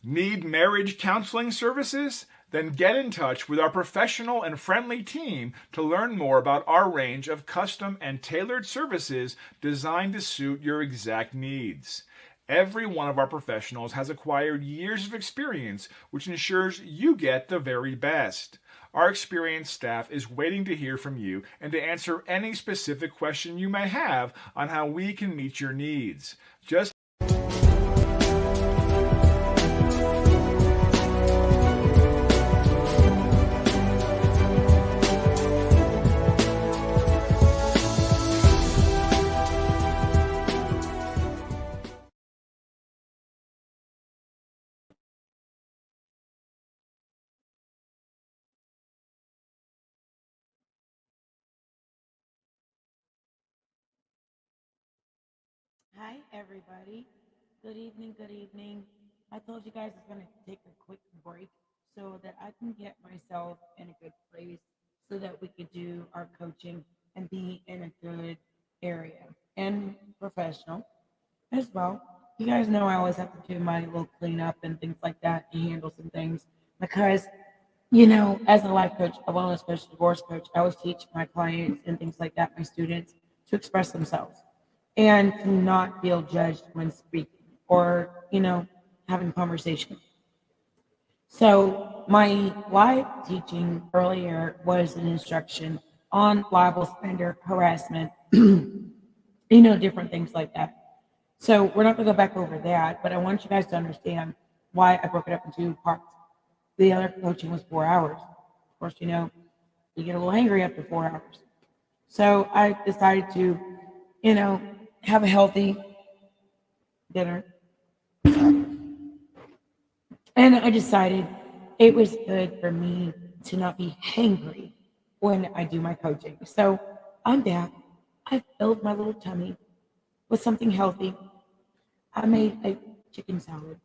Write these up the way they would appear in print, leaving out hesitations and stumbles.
Need marriage counseling services? Then get in touch with our professional and friendly team to learn more about our range of custom and tailored services designed to suit your exact needs. Every one of our professionals has acquired years of experience, which ensures you get the very best. Our experienced staff is waiting to hear from you and to answer any specific question you may have on how we can meet your needs. Just Hi, everybody. Good evening. Good evening. I told you guys I was going to take a quick break so that I can get myself in a good place so that we could do our coaching and be in a good area and professional as well. You guys know I always have to do my little cleanup and things like that and handle some things because, as a life coach, a wellness coach, divorce coach, I always teach my clients and things like that, my students, to express themselves and to not feel judged when speaking or, having conversation. So my live teaching earlier was an instruction on libel, slander, harassment, different things like that. So we're not going to go back over that, but I want you guys to understand why I broke it up into parts. The other coaching was 4 hours. Of course, you get a little angry after 4 hours. So I decided to, have a healthy dinner. And I decided it was good for me to not be hangry when I do my coaching. So I'm back. I filled my little tummy with something healthy. I made a chicken salad.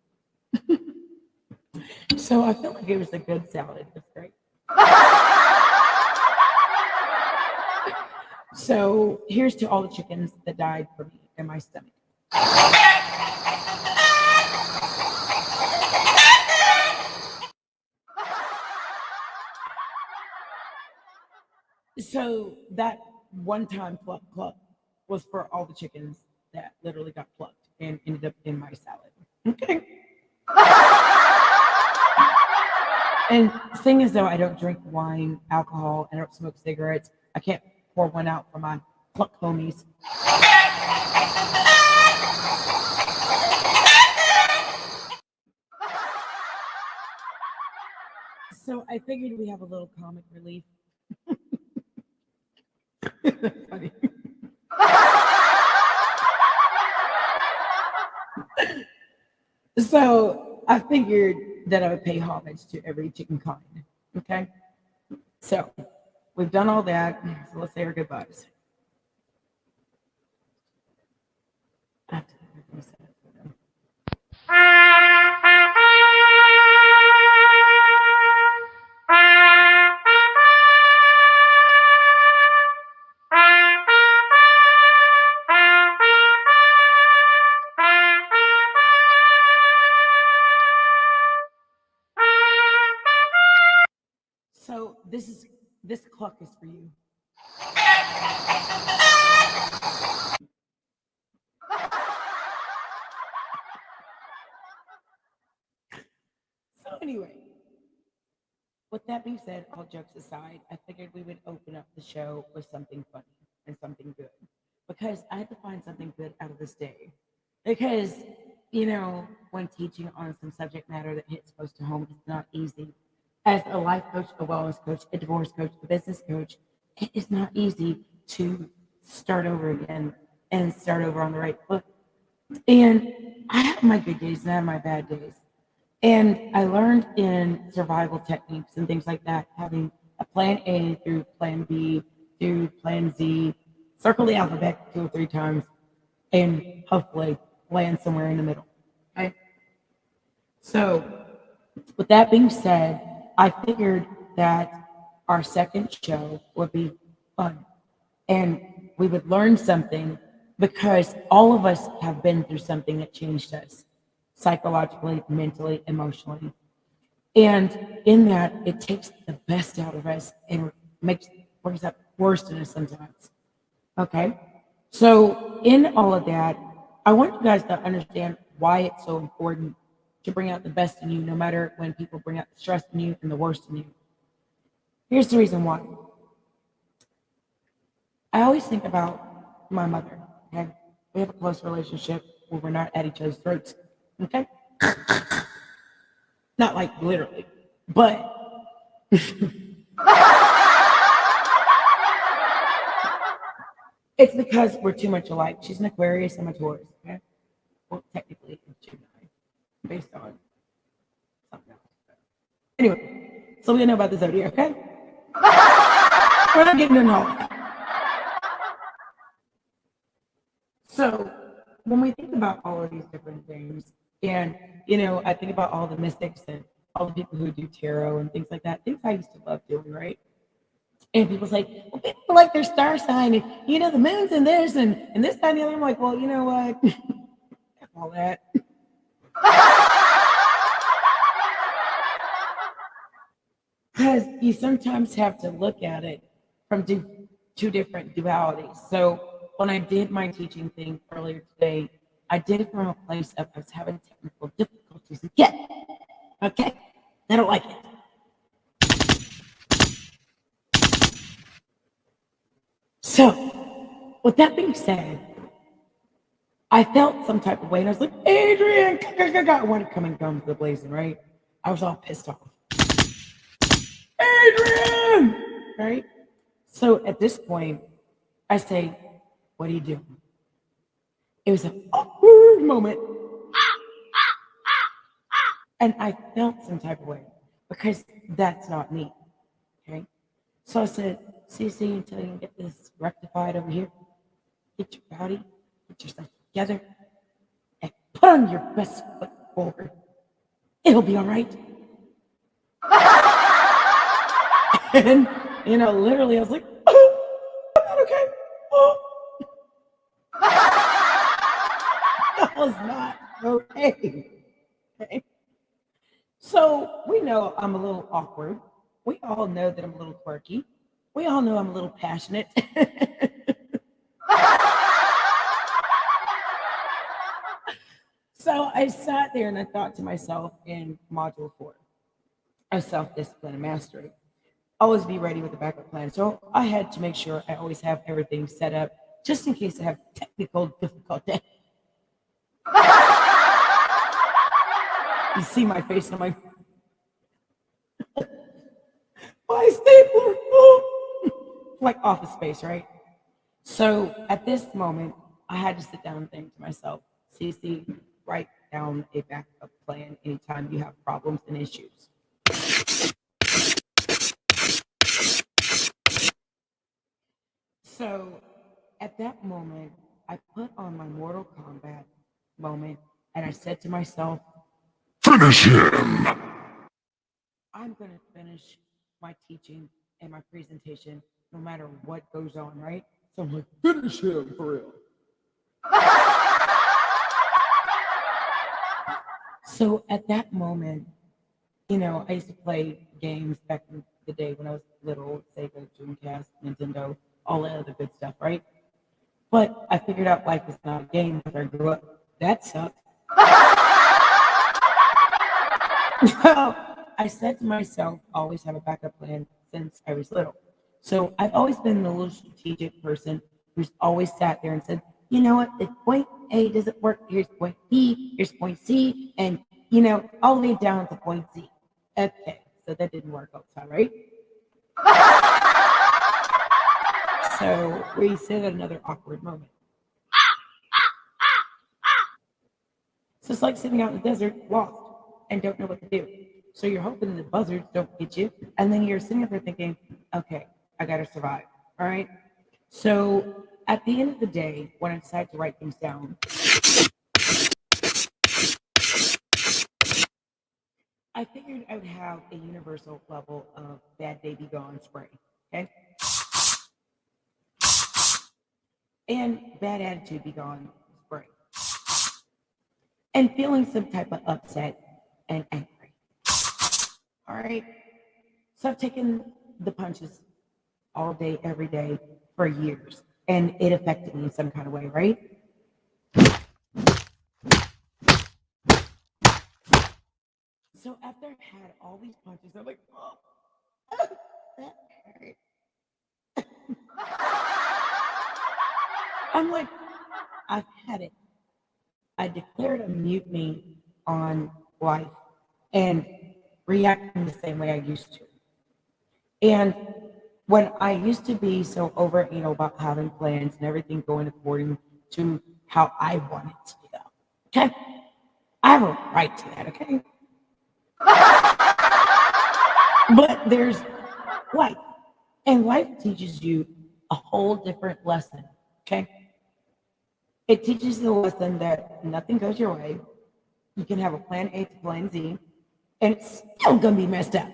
So I felt like it was a good salad. It was great. So here's to all the chickens that died for me in my stomach. So that one time pluck was for all the chickens that literally got plucked and ended up in my salad. Okay. And seeing as though I don't drink wine, alcohol, I don't smoke cigarettes, I can't pour one out for my pluck homies. So I figured we have a little comic relief. Funny. So I figured that I would pay homage to every chicken kind. Okay. So we've done all that. So let's say our goodbyes. So this cluck is for you. So anyway, with that being said, all jokes aside, I figured we would open up the show with something funny and something good because I had to find something good out of this day. Because, when teaching on some subject matter that hits close to home, it's not easy. As a life coach, a wellness coach, a divorce coach, a business coach, it is not easy to start over again and start over on the right foot. And I have my good days and I have my bad days. And I learned in survival techniques and things like that, having a plan A through plan B through plan Z, circle the alphabet 2 or 3 times, and hopefully land somewhere in the middle. Okay. So, with that being said, I figured that our second show would be fun and we would learn something because all of us have been through something that changed us psychologically, mentally, emotionally. And in that, it takes the best out of us and brings up worst in us sometimes. Okay. So, in all of that, I want you guys to understand why it's so important to bring out the best in you, no matter when people bring out the stress in you and the worst in you. Here's the reason why. I always think about my mother. Okay. We have a close relationship where we're not at each other's throats. Okay. Not like literally, but it's because we're too much alike. She's an Aquarius, I'm a Taurus. Okay. Well, technically, it's Gemini, based on something else. Anyway, so we know about the zodiac, okay? We're not getting into all that. So when we think about all of these different things, and I think about all the mystics and all the people who do tarot and things like that, things I used to love doing, right? And people say, well, people like their star sign, and the moon's in this and this, that, and the other. I'm like, well, you know what? All that. Because you sometimes have to look at it from two different dualities. So when I did my teaching thing earlier today, I did it from a place of I was having technical difficulties again. Okay? I don't like it. So, with that being said, I felt some type of way, and I was like, Adrian, I wanted to come and guns the blazing, right? I was all pissed off. Adrian! Right? So at this point, I say, what are you doing? It was an awkward moment. And I felt some type of way because that's not me. Okay. So I said, CC, until you can get this rectified over here, get your body, get yourself together, and put on your best foot forward. It'll be all right. And, literally, I was like, oh, I'm not okay. Oh. That was not okay. Okay. So we know I'm a little awkward. We all know that I'm a little quirky. We all know I'm a little passionate. So I sat there and I thought to myself in module 4 of self-discipline and mastery, always be ready with a backup plan. So I had to make sure I always have everything set up just in case I have technical difficulty. You see my face and I'm my stapler, like Office Space, right? So at this moment, I had to sit down and think to myself, Cece, write down a backup plan anytime you have problems and issues. So at that moment, I put on my Mortal Kombat moment and I said to myself, finish him! I'm going to finish my teaching and my presentation no matter what goes on, right? So I'm like, finish him for real. So at that moment, I used to play games back in the day when I was little, Sega, Dreamcast, Nintendo, all that other good stuff, right? But I figured out life was not a game after I grew up. That sucked. So I said to myself, always have a backup plan since I was little. So I've always been the little strategic person who's always sat there and said, you know what, if point A doesn't work, here's point B, here's point C, and I'll lay down to point Z. Okay, so that didn't work all the time, right? So we sit at another awkward moment. So it's like sitting out in the desert, lost, and don't know what to do. So you're hoping the buzzards don't get you, and then you're sitting up there thinking, okay, I gotta survive. All right. So at the end of the day, when I decided to write things down, I figured I would have a universal level of bad day be gone spray. Okay. And bad attitude be gone spray. And feeling some type of upset and angry. All right. So I've taken the punches all day, every day for years. And it affected me in some kind of way, right? So after I've had all these punches, I'm like, oh, that hurt. I'm like, I've had it. I declared a mutiny on life and reacting the same way I used to. And when I used to be so over anal about having plans and everything going according to how I want it to go, okay? I have a right to that, okay? But there's life, and life teaches you a whole different lesson, okay? It teaches the lesson that nothing goes your way. You can have a plan A to plan Z, and it's still gonna be messed up.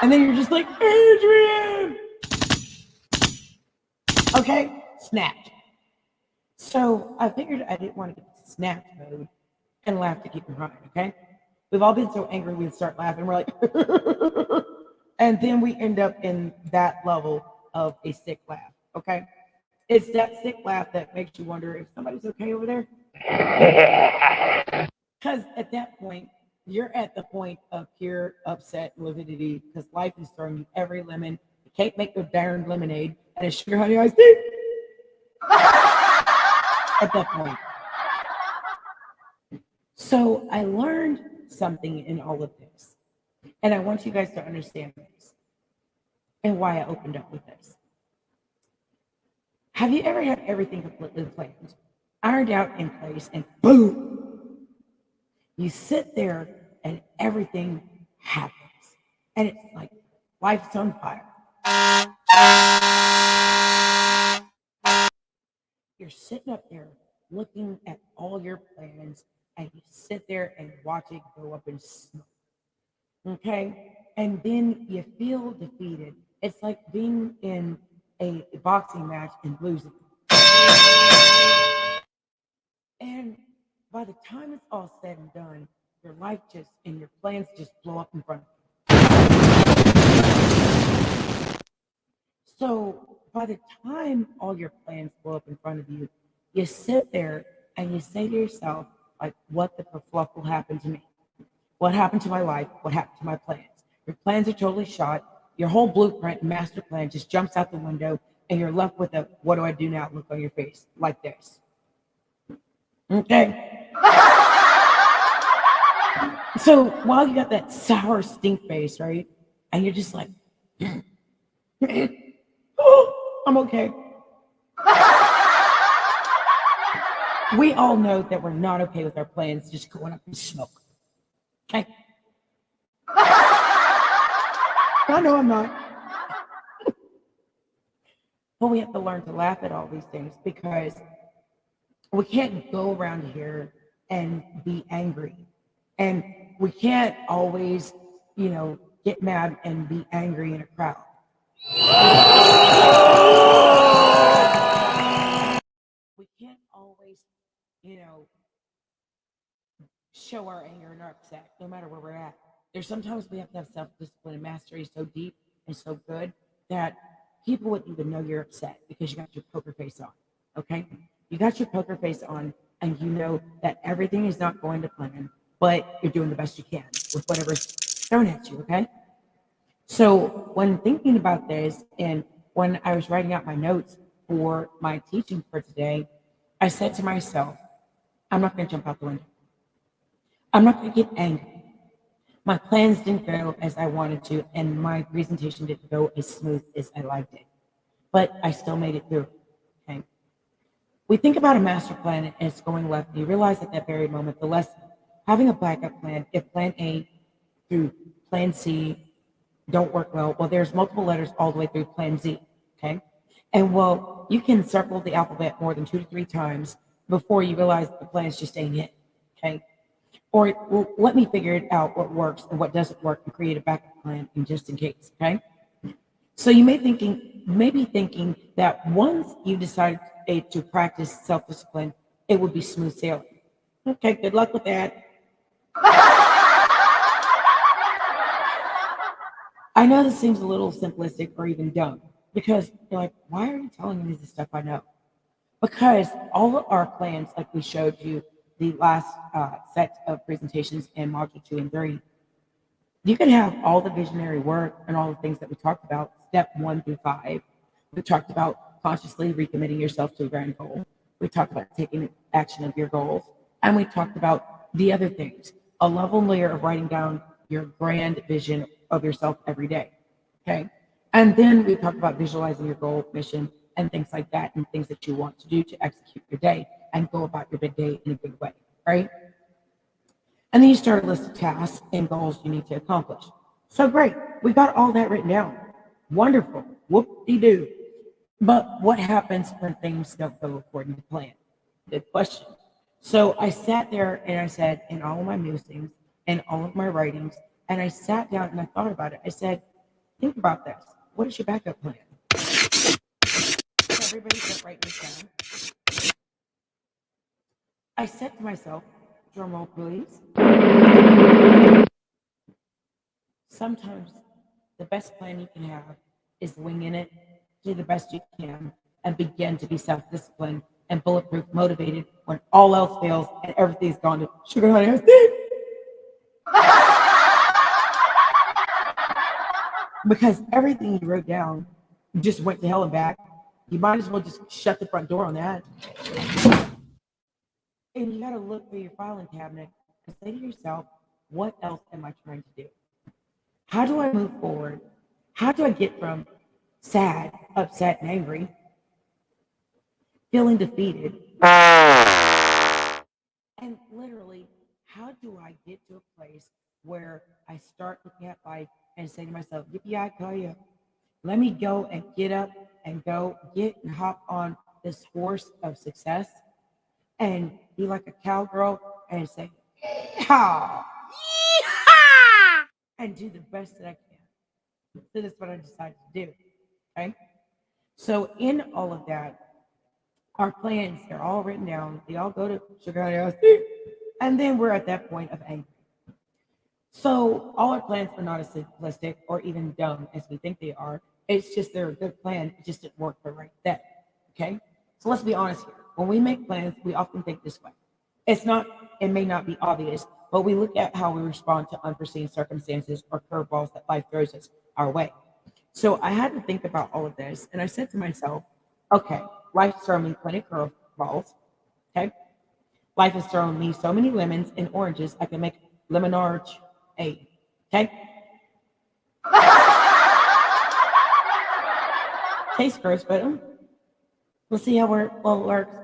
And then you're just like, Adrian! Okay, snapped. So I figured I didn't want to get to snapped mode and laugh to keep from crying, okay? We've all been so angry we start laughing. We're like, and then we end up in that level of a sick laugh, okay? It's that sick laugh that makes you wonder if somebody's okay over there. Because at that point, you're at the point of pure upset and lividity because life is throwing you every lemon. You can't make no darn lemonade and a sugar honey iced tea. At that point. So I learned something in all of this. And I want you guys to understand this and why I opened up with this. Have you ever had everything completely planned, ironed out in place, and boom, you sit there and everything happens. And it's like life's on fire. You're sitting up there looking at all your plans and you sit there and watch it go up in smoke. Okay? And then you feel defeated. It's like being in a boxing match and losing. And by the time it's all said and done, your life just and your plans just blow up in front of you. So by the time all your plans blow up in front of you, you sit there and you say to yourself, like, what the fluff will happen to me? What happened to my life? What happened to my plans? Your plans are totally shot. Your whole blueprint and master plan just jumps out the window, and you're left with a what do I do now look on your face, like this. Okay. So while you got that sour stink face, right? And you're just like, oh, I'm okay. We all know that we're not okay with our plans just going up in smoke. Okay. I know I'm not. But we have to learn to laugh at all these things because we can't go around here and be angry. And we can't always, get mad and be angry in a crowd. We can't always, show our anger and our upset, no matter where we're at. There's sometimes we have to have self-discipline and mastery so deep and so good that people wouldn't even know you're upset because you got your poker face on, okay? You got your poker face on and you know that everything is not going to plan, but you're doing the best you can with whatever's thrown at you, okay? So when thinking about this and when I was writing out my notes for my teaching for today, I said to myself, I'm not going to jump out the window. I'm not going to get angry. My plans didn't go as I wanted to, and my presentation didn't go as smooth as I liked it. But I still made it through. Okay. We think about a master plan and it's going left, and you realize at that very moment the lesson. Having a backup plan, if plan A through plan C don't work well, there's multiple letters all the way through plan Z. Okay. And well, you can circle the alphabet more than 2 to 3 times before you realize the plan's just ain't it. Okay. Or well, let me figure it out what works and what doesn't work and create a backup plan in just in case. Okay. So you may be thinking that once you decide to practice self-discipline, it would be smooth sailing. Okay, good luck with that. I know this seems a little simplistic or even dumb because you're like, why are you telling me this stuff I know? Because all of our plans, like we showed you the last set of presentations in module 2 and 3, you can have all the visionary work and all the things that we talked about, step 1 through 5. We talked about consciously recommitting yourself to a grand goal. We talked about taking action of your goals. And we talked about the other things, a level layer of writing down your grand vision of yourself every day. Okay. And then we talked about visualizing your goal, mission, and things like that, and things that you want to do to execute your day and go about your big day in a big way. Right. And then you start a list of tasks and goals you need to accomplish. So great. We got all that written down. Wonderful. Whoop-de-doo. But what happens when things don't go according to plan? Good question. So I sat there and I said, in all of my musings and all of my writings, and I sat down and I thought about it. I said, think about this. What is your backup plan? So everybody start writing this down. I said to myself, drum roll please. Sometimes the best plan you can have is winging it, do the best you can, and begin to be self-disciplined and bulletproof motivated when all else fails and everything's gone to sugar honey iced tea. Because everything you wrote down just went to hell and back. You might as well just shut the front door on that. And you got to look through your filing cabinet and say to yourself, what else am I trying to do? How do I move forward? How do I get from sad, upset, and angry, feeling defeated, and literally, how do I get to a place where I start looking at life and say to myself, yippee-ki-yay, let me go and get up and go get and hop on this horse of success and be like a cowgirl and say, yeehaw, and do the best that I can. So that's what I decided to do. Okay. So in all of that, our plans, they're all written down. They all go to sugar honey iced tea. And then we're at that point of anger. So all our plans are not as simplistic or even dumb as we think they are. It's just they're a good plan. It just didn't work for right then. Okay. So let's be honest here. When we make plans, we often think this way. It may not be obvious, but we look at how we respond to unforeseen circumstances or curveballs that life throws us our way. So I had to think about all of this, and I said to myself, okay, life's thrown me plenty of curveballs. Okay. Life has thrown me so many lemons and oranges, I can make lemonade. Okay. Tastes gross, but we'll see how it works.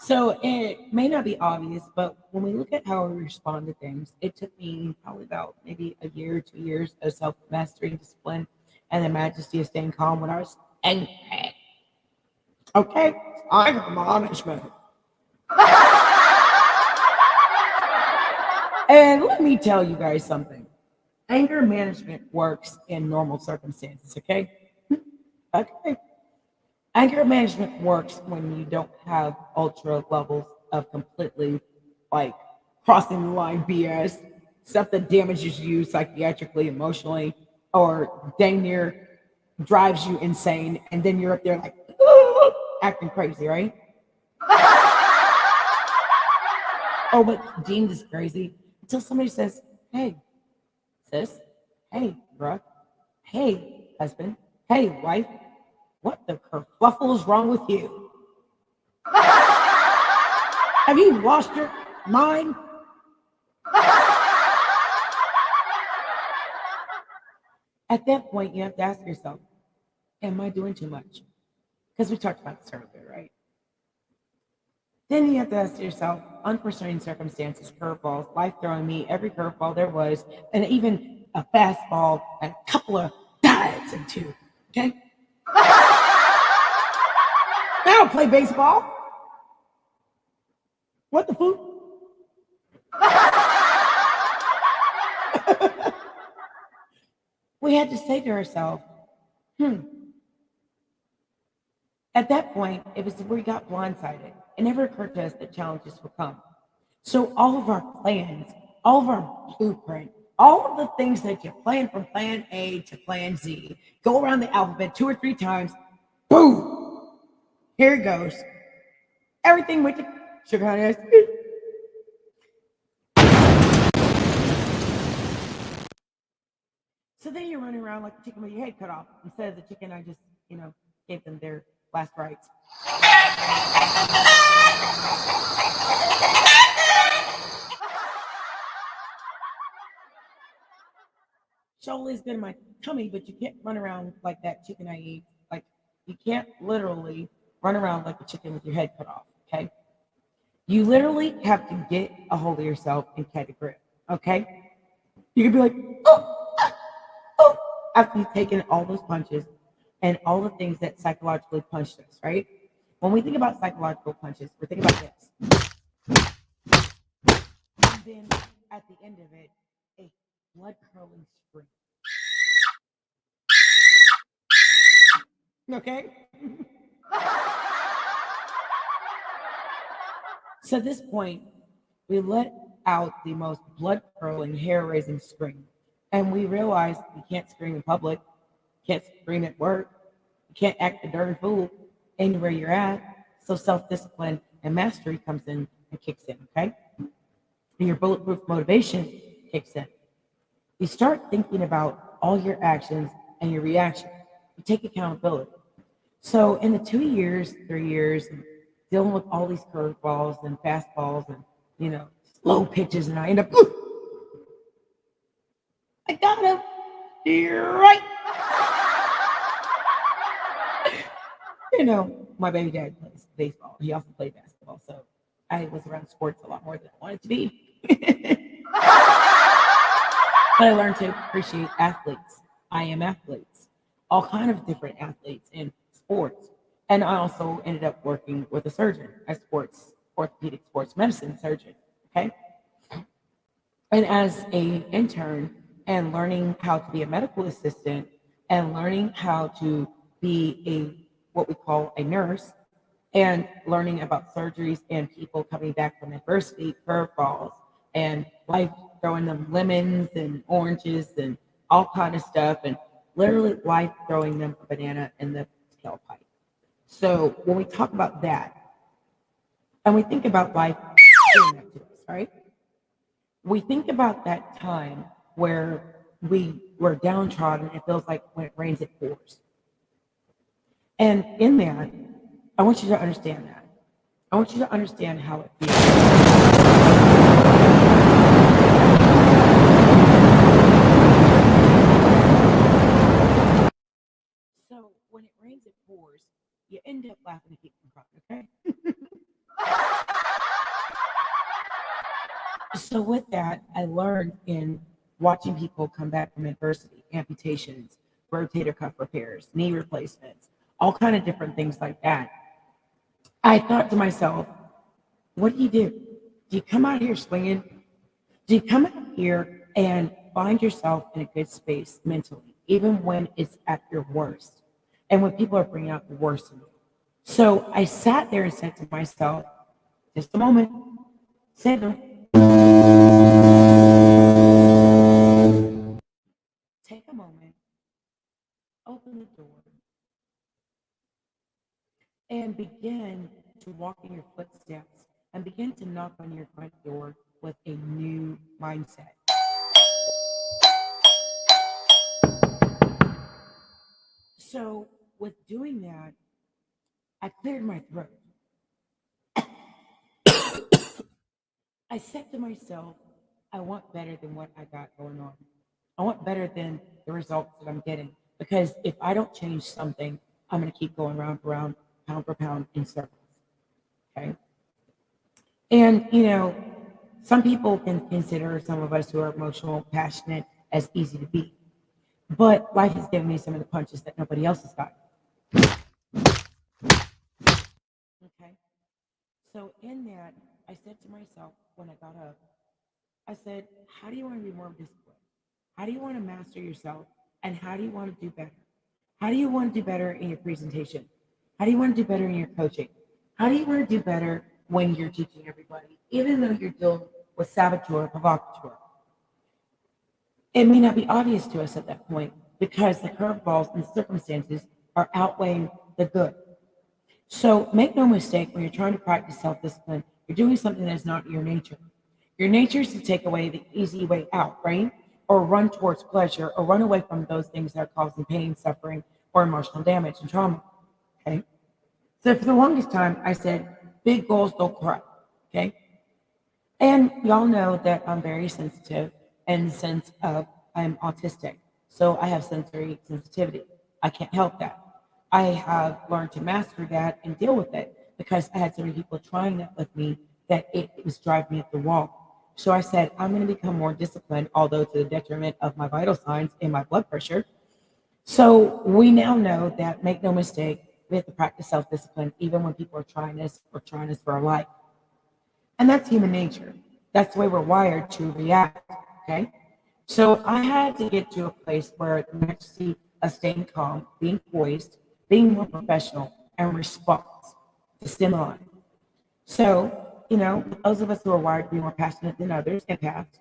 So it may not be obvious, but when we look at how we respond to things, it took me probably about maybe a year, 2 years of self-mastery and discipline and the majesty of staying calm when I was angry. Okay, anger management. And let me tell you guys something. Anger management works in normal circumstances, okay? Okay. Anger management works when you don't have ultra levels of completely like crossing the line BS, stuff that damages you psychiatrically, emotionally, or dang near drives you insane, and then you're up there like acting crazy, right? Or what deemed as crazy until somebody says, hey, sis, hey, bruh, hey, husband, hey, wife, what the kerfluffle is wrong with you? Have you lost your mind? At that point, you have to ask yourself, am I doing too much? Because we talked about this earlier, right? Then you have to ask yourself, unforeseen circumstances, curveballs, life throwing me every curveball there was, and even a fastball, and a couple of dives and two. Okay? I don't play baseball. What the food? We had to say to ourselves, At that point, it was we got blindsided. It never occurred to us that challenges would come. So all of our plans, all of our blueprint, all of the things that you plan from plan A to plan Z, go around the alphabet 2 or 3 times, boom, here it goes. Everything went to sugar honey ice cream. So then you're running around like a chicken with your head cut off. Instead of the chicken, I just, gave them their last rites. Shoulder's good in my tummy, but you can't run around like that chicken I eat. Like, you can't literally run around like a chicken with your head cut off, okay? You literally have to get a hold of yourself and catch a grip, okay? You can be like, oh, ah, oh, after you've taken all those punches and all the things that psychologically punched us, right? When we think about psychological punches, we're thinking about this. And then at the end of it, a blood curling scream. Okay? So at this point, we let out the most blood curling, hair raising scream. And we realized you can't scream in public, can't scream at work, you can't act a dirty fool anywhere you're at. So self-discipline and mastery comes in and kicks in, okay? And your bulletproof motivation kicks in. You start thinking about all your actions and your reactions. You take accountability. So in the 2 years, 3 years, dealing with all these curveballs and fastballs and, slow pitches, and I end up, I got him. You're right. My baby dad plays baseball. He also played basketball. So I was around sports a lot more than I wanted to be. But I learned to appreciate athletes. I am athletes, all kind of different athletes in sports. And I also ended up working with a surgeon, a orthopedic sports medicine surgeon. Okay. And as a intern and learning how to be a medical assistant and learning how to be what we call a nurse and learning about surgeries and people coming back from adversity, curveballs, and life throwing them lemons and oranges and all kind of stuff, and literally life throwing them a banana in the tailpipe. So when we talk about that, and we think about life doing that to us, right? We think about that time where we were downtrodden. It feels like when it rains, it pours. And in that, I want you to understand that. I want you to understand how it feels. So when it rains, it pours. You end up laughing to keep from crying, okay? So with that, I learned in watching people come back from adversity, amputations, rotator cuff repairs, knee replacements, all kind of different things like that. I thought to myself, what do? Do you come out here swinging? Do you come out here and find yourself in a good space mentally, even when it's at your worst, and when people are bringing out the worst in you? So I sat there and said to myself, just a moment, sit down. Take a moment, open the door, and begin to walk in your footsteps and begin to knock on your front door with a new mindset. So with doing that, I cleared my throat. I said to myself, I want better than what I got going on. I want better than the results that I'm getting. Because if I don't change something, I'm going to keep going round for round, pound for pound in circles. Okay? And, some people can consider some of us who are emotional, passionate, as easy to be. But life has given me some of the punches that nobody else has got. Okay. So in that, I said to myself when I got up, I said, how do you want to be more disciplined? How do you want to master yourself? And how do you want to do better? How do you want to do better in your presentation? How do you want to do better in your coaching? How do you want to do better when you're teaching everybody, even though you're dealing with saboteur, provocateur? It may not be obvious to us at that point because the curveballs and circumstances are outweighing the good. So make no mistake, when you're trying to practice self-discipline, you're doing something that is not your nature. Your nature is to take away the easy way out, right? Or run towards pleasure, or run away from those things that are causing pain, suffering, or emotional damage and trauma. Okay. So for the longest time, I said, big goals don't cry. Okay. And y'all know that I'm very sensitive in the sense of I'm autistic. So I have sensory sensitivity. I can't help that. I have learned to master that and deal with it because I had so many people trying that with me that it was driving me up the wall. So I said, I'm going to become more disciplined, although to the detriment of my vital signs and my blood pressure. So we now know that, make no mistake, we have to practice self-discipline even when people are trying us or trying us for our life. And that's human nature. That's the way we're wired to react, okay? So I had to get to a place where the majesty of staying calm, being poised, being more professional, and response to stimuli. So, those of us who are wired to be more passionate than others, empaths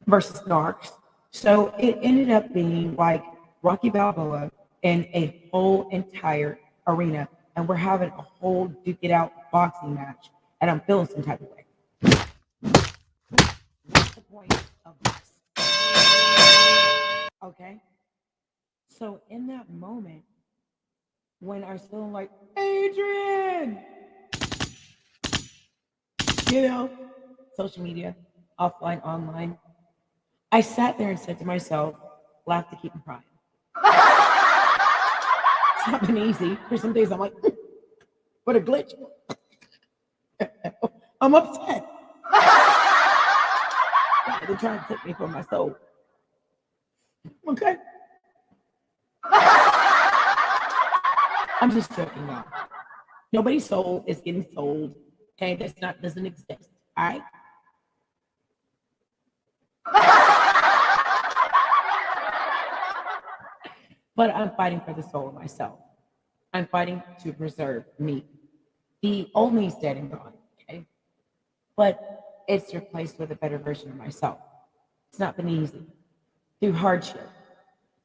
versus narcs. So it ended up being like Rocky Balboa in a whole entire arena. And we're having a whole duke it out boxing match. And I'm feeling some type of way. What's the point of this? Okay. So in that moment, when I was feeling like, Adrian, social media, offline, online, I sat there and said to myself, laugh to keep from crying. It's not been easy. For some days I'm like, what a glitch. I'm upset. They're trying to take me from my soul. Okay. I'm just joking now. Nobody's soul is getting sold. Okay, doesn't exist. All right. But I'm fighting for the soul of myself. I'm fighting to preserve me. The old me's dead and gone. Okay. But it's replaced with a better version of myself. It's not been easy. Through hardship.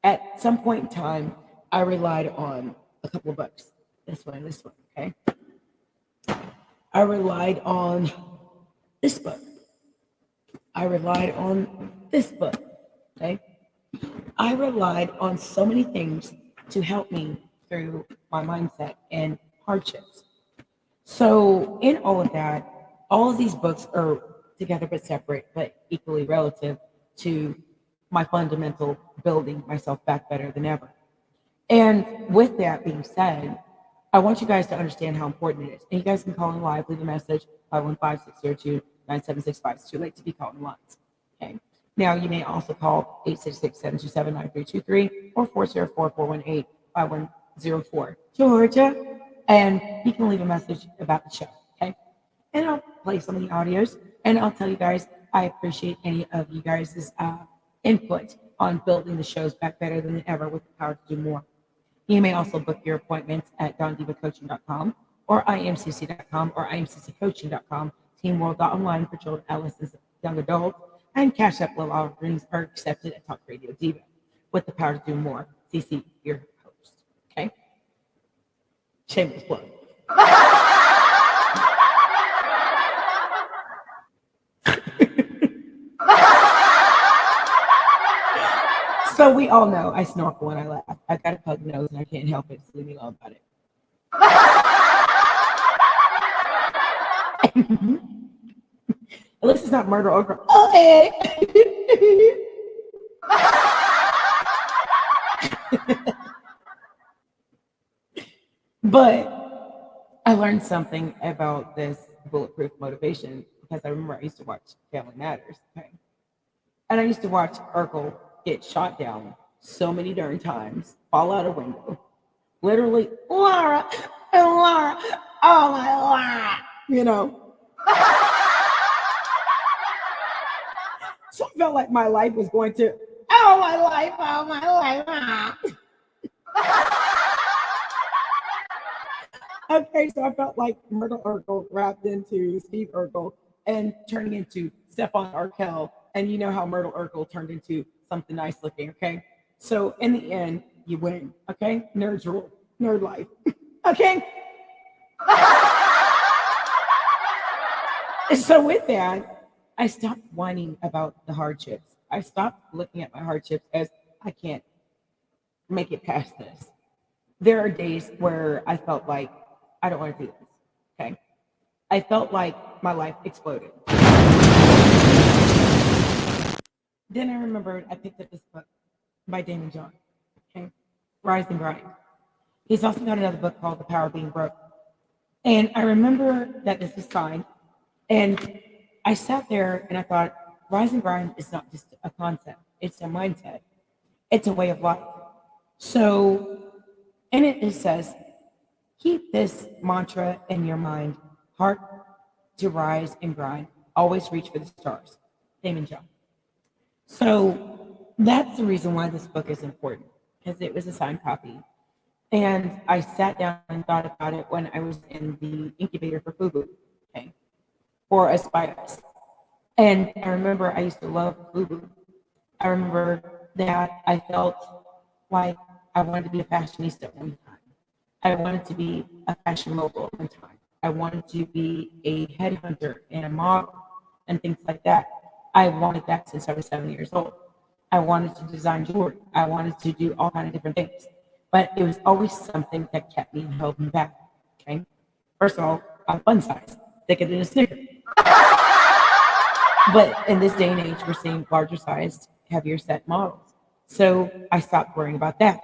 At some point in time, I relied on a couple of books. This one and this one, okay? I relied on this book. I relied on this book, okay? I relied on so many things to help me through my mindset and hardships. So in all of that, all of these books are together but separate, but equally relative to my fundamental building myself back better than ever. And with that being said, I want you guys to understand how important it is. And you guys can call in live, leave a message, 515-602-9765. It's too late to be calling lines. Okay. Now, you may also call 866-727-9323 or 404-418-5104. Georgia. And you can leave a message about the show. Okay. And I'll play some of the audios. And I'll tell you guys, I appreciate any of you guys' input on building the shows back better than ever with the power to do more. You may also book your appointments at dondivacoaching.com or imcc.com or imcccoaching.com, teamworld.online for children, adolescents, young adults, and Cash App Little offerings are accepted at Talk Radio Diva with the power to do more. CC, your host. Okay? Shameless plug. So we all know I snorkel when I laugh. I've got a pug nose and I can't help it, so leave me alone about it. At least it's not murder over. Okay. But I learned something about this bulletproof motivation because I remember I used to watch Family Matters. Okay? And I used to watch Urkel get shot down so many darn times, fall out a window, literally, Laura, Laura, oh my Laura, you know. So I felt like my life was going to, oh my life, oh my life. Okay, so I felt like Myrtle Urkel wrapped into Steve Urkel and turning into Stefan Urkel. And you know how Myrtle Urkel turned into something nice looking, okay? So in the end, you win, okay? Nerds rule, nerd life, okay? So with that, I stopped whining about the hardships. I stopped looking at my hardships as I can't make it past this. There are days where I felt like I don't want to do this. Okay. I felt like my life exploded. Then I remembered I picked up this book by Damon John. Okay. Rise and Grind. He's also got another book called The Power of Being Broke. And I remember that this was signed. And I sat there and I thought, rise and grind is not just a concept, it's a mindset, it's a way of life. So in it, it says, keep this mantra in your mind: heart to rise and grind, always reach for the stars. Damon John. So that's the reason why this book is important, because it was a signed copy. And I sat down and thought about it when I was in the incubator for FUBU, okay, for Aspires. And I remember I used to love FUBU. I remember that I felt like I wanted to be a fashionista at one time. I wanted to be a fashion mogul at one time. I wanted to be a headhunter and a model and things like that. I wanted that since I was 7 years old. I wanted to design jewelry. I wanted to do all kinds of different things. But it was always something that kept me and held me back. Okay. First of all, I'm fun size, thicker than a Snicker. But in this day and age, we're seeing larger sized, heavier set models. So I stopped worrying about that.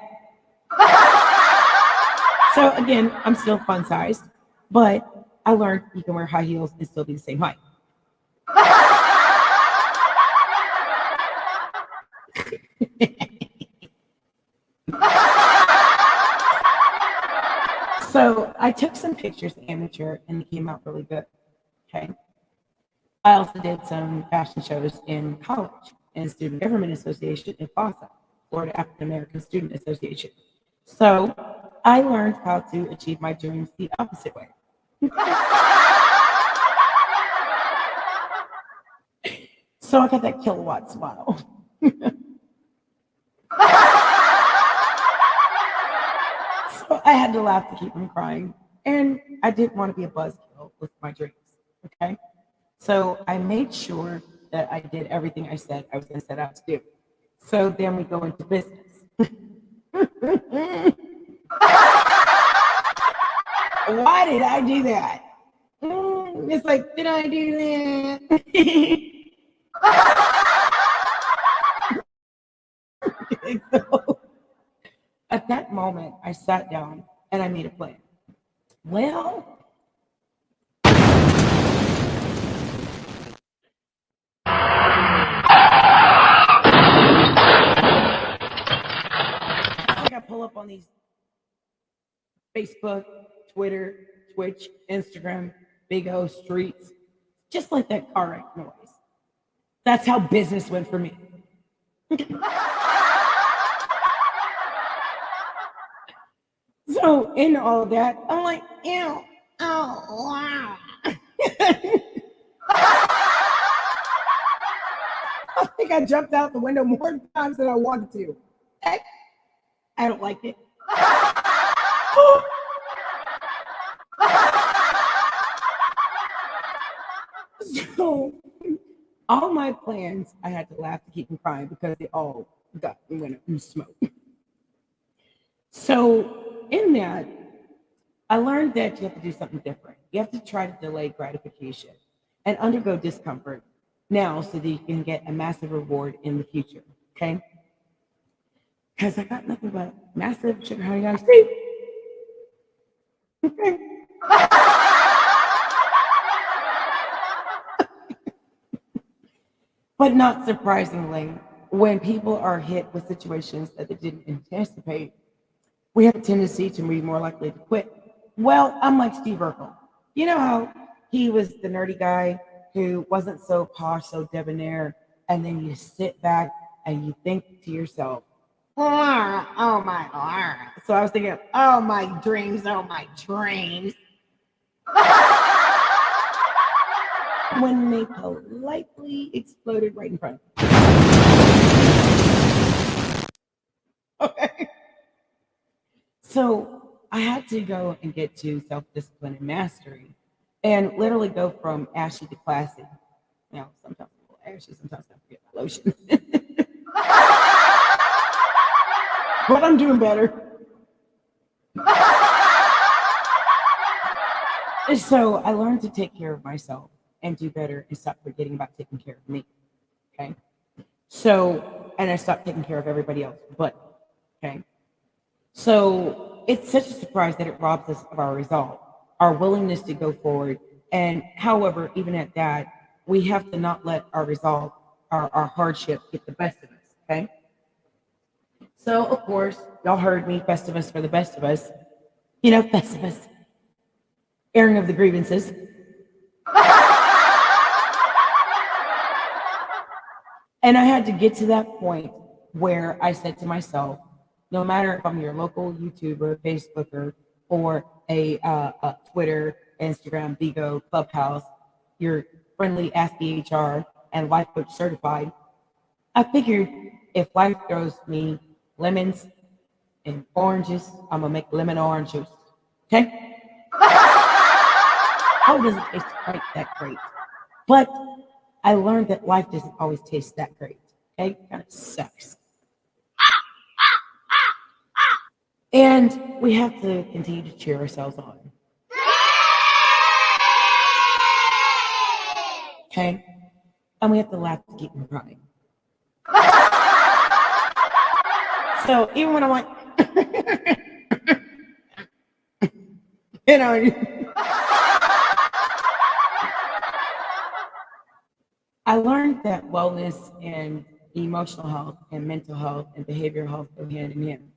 So again, I'm still fun sized, but I learned you can wear high heels and still be the same height. So I took some pictures amateur and it came out really good. Okay. I also did some fashion shows in college and Student Government Association in FASA, Florida African American Student Association. So I learned how to achieve my dreams the opposite way. So I got that kilowatt smile. So I had to laugh to keep from crying. And I didn't want to be a buzzkill with my dreams. Okay. So I made sure that I did everything I said I was going to set out to do. So then we go into business. Why did I do that? It's like, did I do that? So, at that moment, I sat down and I made a plan. Well, I think I pull up on these Facebook, Twitter, Twitch, Instagram, Big O streets, just like that car wreck noise. That's how business went for me. So in all of that, I'm like, ew, oh, wow. I think I jumped out the window more times than I wanted to. I don't like it. So all my plans, I had to laugh to keep from crying because they all went up in smoke. So in that, I learned that you have to do something different. You have to try to delay gratification and undergo discomfort now so that you can get a massive reward in the future. Okay? Because I got nothing but massive sugar honey iced tea. Okay. But not surprisingly, when people are hit with situations that they didn't anticipate, we have a tendency to be more likely to quit. Well, I'm like Steve Urkel. You know how he was the nerdy guy who wasn't so posh, so debonair, and then you sit back and you think to yourself, oh my. So I was thinking, oh my dreams, oh my dreams. When they politely exploded right in front of me. Okay. So I had to go and get to self-discipline and mastery and literally go from ashy to classy. Now, sometimes I'm a little ashy, sometimes I forget my lotion. But I'm doing better. So I learned to take care of myself and do better and stop forgetting about taking care of me. Okay. So, and I stopped taking care of everybody else, but, okay. So it's such a surprise that it robs us of our resolve, our willingness to go forward. And however, even at that, we have to not let our resolve, our hardship get the best of us. Okay. So of course, y'all heard me, Festivus for the best of us. You know, Festivus, airing of the grievances. And I had to get to that point where I said to myself, no matter if I'm your local YouTuber, Facebooker, or a Twitter, Instagram, Bigo, Clubhouse, your friendly Ask HR, and life coach certified, I figured if life throws me lemons and oranges, I'm gonna make lemon orange juice. Okay? Oh, it doesn't taste quite that great. But I learned that life doesn't always taste that great. Okay? Kind of sucks. And we have to continue to cheer ourselves on. Okay? And we have to laugh to keep from crying. So even when I'm like, you know, I learned that wellness and emotional health and mental health and behavioral health go hand in hand.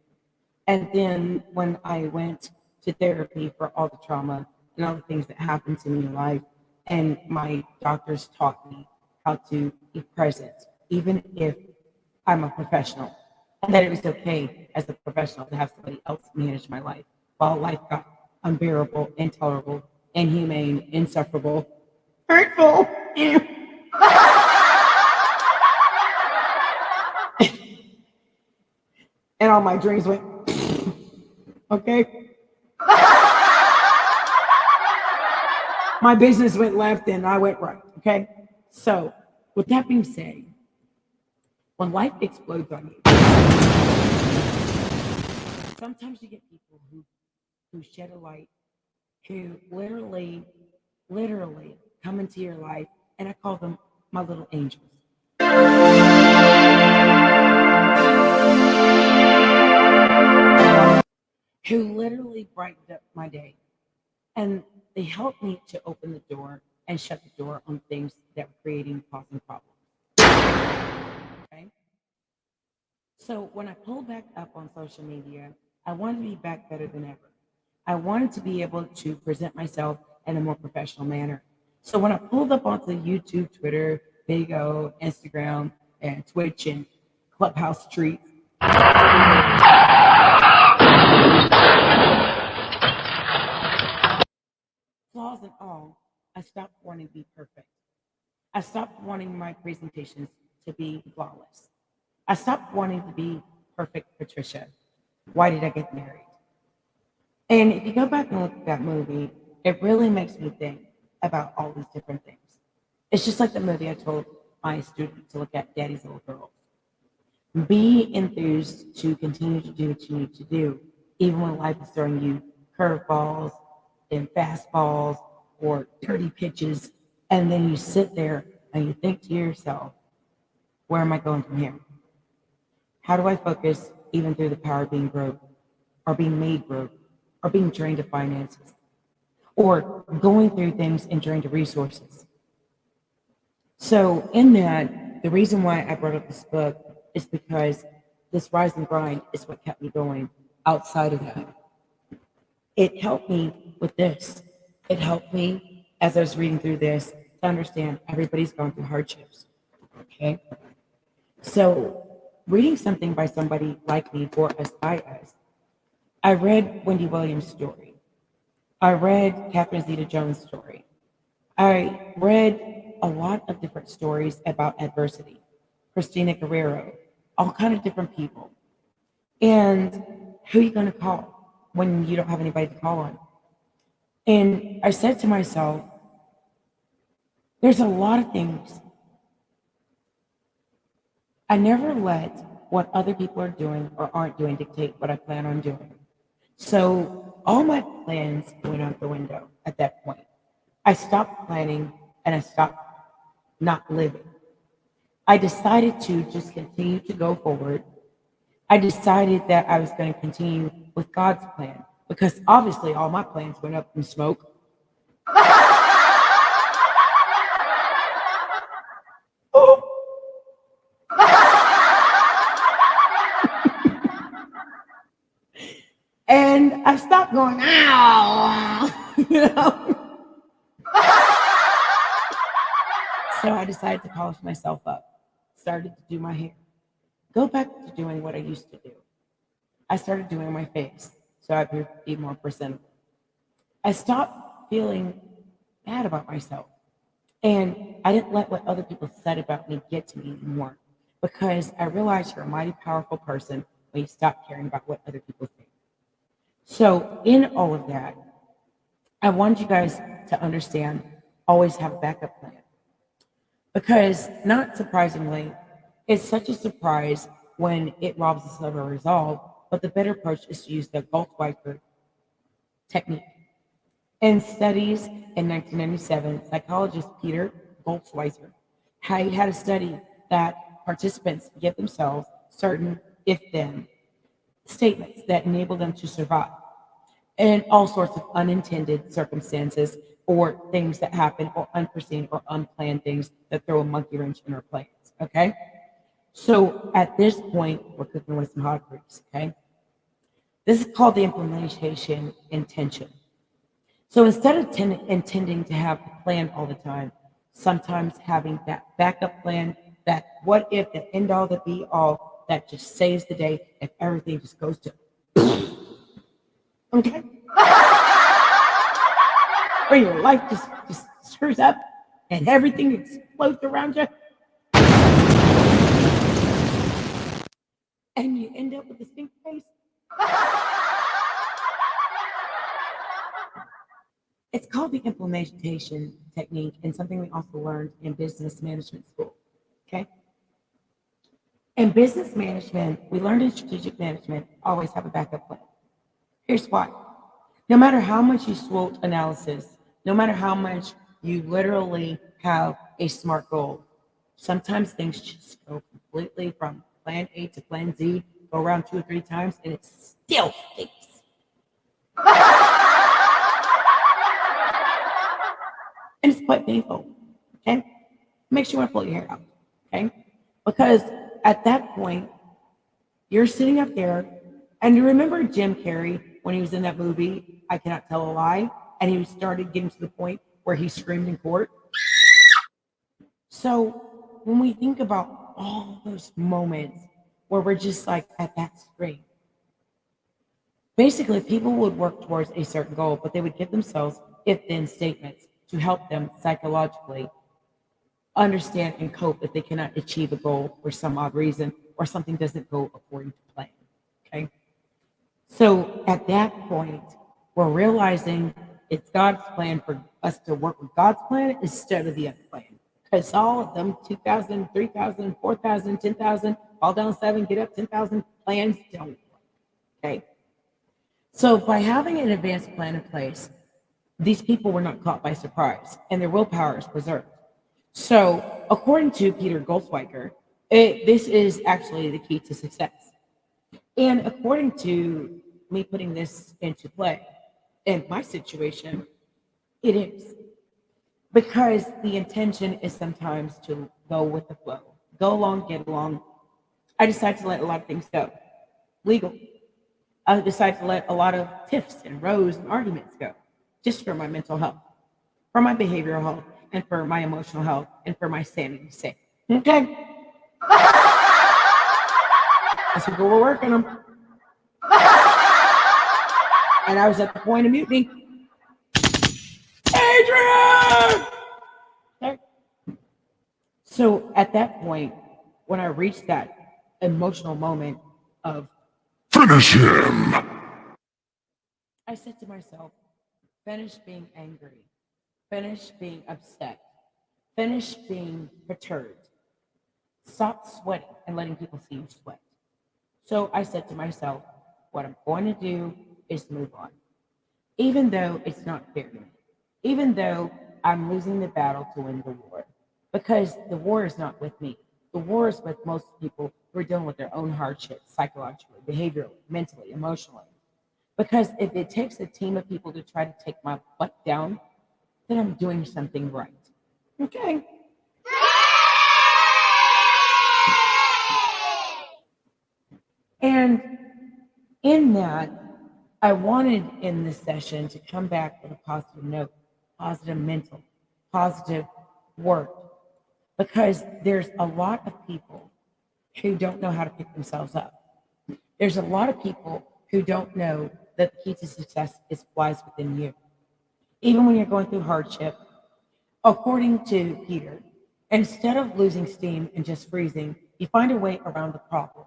And then when I went to therapy for all the trauma and all the things that happened to me in life, and my doctors taught me how to be present, even if I'm a professional, and that it was okay as a professional to have somebody else manage my life while life got unbearable, intolerable, inhumane, insufferable, hurtful. And all my dreams went, okay? My business went left and I went right, okay? So, with that being said, when life explodes on you, sometimes you get people who shed a light, who literally come into your life, and I call them my little angels. Who literally brightened up my day. And they helped me to open the door and shut the door on things that were causing problems. Okay? So when I pulled back up on social media, I wanted to be back better than ever. I wanted to be able to present myself in a more professional manner. So when I pulled up onto YouTube, Twitter, Bigo, Instagram, and Twitch and Clubhouse streets, flaws and all, I stopped wanting to be perfect. I stopped wanting my presentations to be flawless. I stopped wanting to be perfect Patricia. Why did I get married? And if you go back and look at that movie, it really makes me think about all these different things. It's just like the movie I told my student to look at, Daddy's Little Girls. Be enthused to continue to do what you need to do, even when life is throwing you curveballs and fastballs or dirty pitches, and then you sit there and you think to yourself, where am I going from here? How do I focus even through the power of being broke, or being made broke, or being drained of finances, or going through things and drained of resources? So in that, the reason why I brought up this book is because this rise and grind is what kept me going outside of that. It helped me with this. It helped me as I was reading through this to understand everybody's going through hardships. Okay. So reading something by somebody like me, for us, by us, I read Wendy Williams' story. I read Catherine Zeta-Jones' story. I read a lot of different stories about adversity. Christina Guerrero, all kind of different people. And who are you going to call when you don't have anybody to call on? And I said to myself, there's a lot of things. I never let what other people are doing or aren't doing dictate what I plan on doing. So all my plans went out the window at that point. I stopped planning and I stopped not living. I decided to just continue to go forward. I decided that I was going to continue with God's plan because obviously all my plans went up in smoke. Oh. And I stopped going, ow, you know. So I decided to polish myself up, started to do my hair, go back to doing what I used to do. I started doing my face so I could be more presentable. I stopped feeling bad about myself. And I didn't let what other people said about me get to me anymore because I realized you're a mighty powerful person when you stop caring about what other people think. So in all of that, I wanted you guys to understand, always have a backup plan. Because not surprisingly, it's such a surprise when it robs us of our resolve, but the better approach is to use the Goldweiser technique. In studies in 1997, psychologist Peter Goldweiser had a study that participants give themselves certain if-then statements that enable them to survive in all sorts of unintended circumstances or things that happen or unforeseen or unplanned things that throw a monkey wrench in our plans. Okay. So at this point, we're cooking with some hot grease. Okay. This is called the implementation intention. So instead of intending to have a plan all the time, sometimes having that backup plan, that what if, the end all, the be all, that just saves the day if everything just goes to okay? Or your life just screws up and everything explodes around you. And you end up with a stink face. It's called the implementation technique and something we also learned in business management school. Okay? In business management, we learned in strategic management, always have a backup plan. Here's why. No matter how much you SWOT analysis, no matter how much you literally have a SMART goal, sometimes things just go completely from plan A to plan Z, go around 2 or 3 times, and it still stinks. And it's quite painful, okay? Makes you want to pull your hair out, okay? Because at that point, you're sitting up there, and you remember Jim Carrey when he was in that movie, I Cannot Tell a Lie, and he started getting to the point where he screamed in court? So when we think about all those moments where we're just like at that scream, basically people would work towards a certain goal, but they would give themselves if-then statements to help them psychologically understand and cope if they cannot achieve a goal for some odd reason or something doesn't go according to plan. Okay. So at that point, we're realizing it's God's plan for us to work with God's plan instead of the other plan. Because all of them, 2,000, 3,000, 4,000, 10,000, fall down 7, get up 10,000 plans don't work. Okay. So by having an advanced plan in place, these people were not caught by surprise and their willpower is preserved. So according to Peter Goldweiser, this is actually the key to success. And according to me putting this into play in my situation, it is. Because the intention is sometimes to go with the flow, go along, get along, I decided to let a lot of things go. Legal. I decided to let a lot of tiffs and rows and arguments go, just for my mental health, for my behavioral health, and for my emotional health, and for my sanity's sake. Okay? As people were working them. And I was at the point of mutiny. Adrian! Okay. So at that point, when I reached that emotional moment of finish him, I said to myself, finish being angry, finish being upset, finish being perturbed, stop sweating and letting people see you sweat. So I said to myself, what I'm going to do is move on, even though it's not fair to me, even though I'm losing the battle to win the war, because the war is not with me. The war is with most people who are dealing with their own hardships, psychologically, behaviorally, mentally, emotionally. Because if it takes a team of people to try to take my butt down, then I'm doing something right. Okay. And in that, I wanted in this session to come back with a positive note, positive mental, positive word, because there's a lot of people who don't know how to pick themselves up. There's a lot of people who don't know that the key to success lies within you. Even when you're going through hardship, according to Peter, instead of losing steam and just freezing, you find a way around the problem.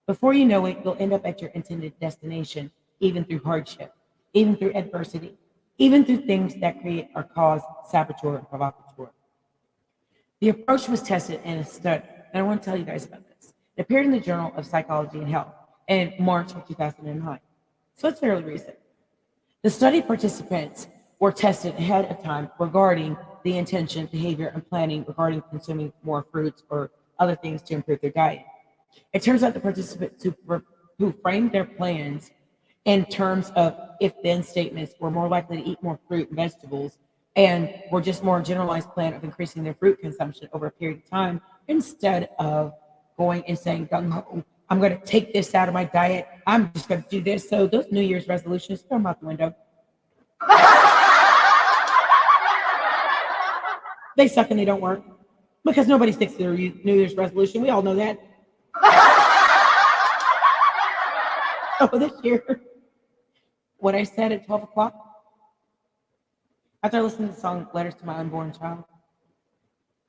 Before you know it, you'll end up at your intended destination, even through hardship, even through adversity, even through things that create or cause saboteur and provocateur. The approach was tested in a study, and I want to tell you guys about this. It appeared in the Journal of Psychology and Health in March of 2009, so it's fairly recent. The study participants were tested ahead of time regarding the intention, behavior, and planning regarding consuming more fruits or other things to improve their diet. It turns out the participants who framed their plans in terms of if-then statements were more likely to eat more fruit and vegetables and were just more generalized plan of increasing their fruit consumption over a period of time instead of going and saying, gung-ho, I'm going to take this out of my diet. I'm just going to do this. So those New Year's resolutions, throw them out the window. They suck and they don't work because nobody sticks to their New Year's resolution. We all know that. Oh, this year, what I said at 12 o'clock, after I listened to the song Letters to My Unborn Child,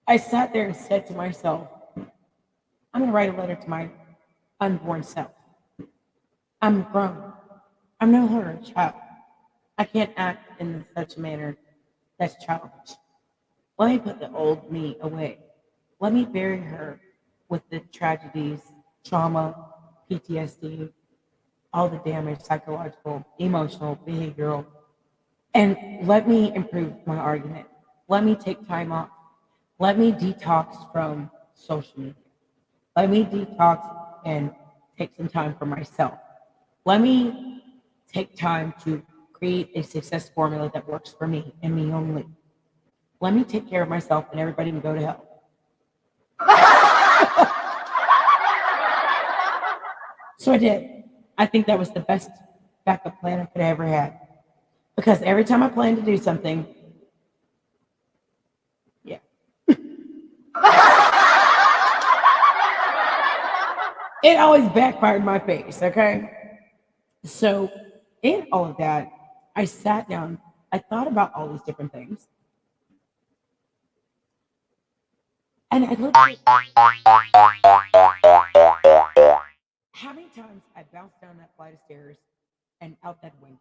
I sat there and said to myself, I'm going to write a letter to my unborn self. I'm grown. I'm no longer a child. I can't act in such a manner that's childish. Let me put the old me away. Let me bury her with the tragedies, trauma, PTSD, all the damage, psychological, emotional, behavioral, and let me improve my argument. Let me take time off. Let me detox from social media. Let me detox and take some time for myself. Let me take time to create a success formula that works for me and me only. Let me take care of myself and everybody can go to hell. So I did. I think that was the best backup plan I could have ever had. Because every time I planned to do something, yeah. It always backfired in my face, okay? So in all of that, I sat down, I thought about all these different things. And I looked at how many times I bounced down that flight of stairs and out that window.